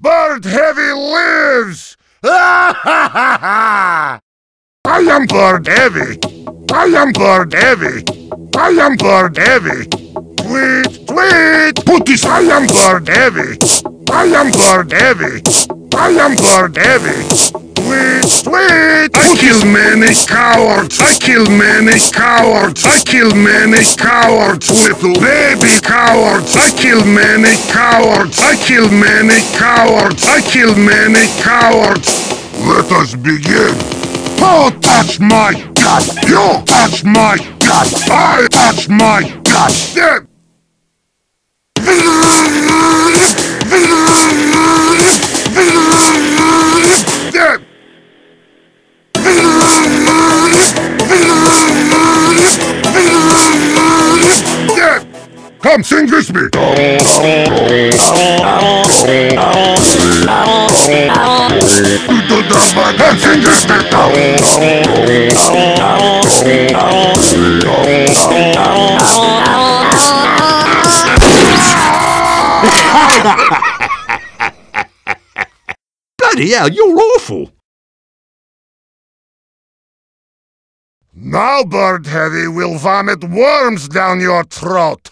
Bird Heavy lives! Ah ha ha ha! I am Bird Heavy! I am Bird Heavy! I am Bird Heavy! Tweet, tweet! Pootis, I am Bird Heavy! I am Bird Heavy! I am Bird Heavy! Tweet, tweet! I kill many cowards! I kill many cowards! I kill many cowards! Little baby cowards! I kill many cowards! I kill many cowards! I kill many cowards! Let us begin! Oh, touch my gut! You touch my gut! I touch my gut! Dead! Dead! Dead! Come sing with me! Come sing with Bloody hell, you're awful! Now, Bird Heavy will vomit worms down your throat!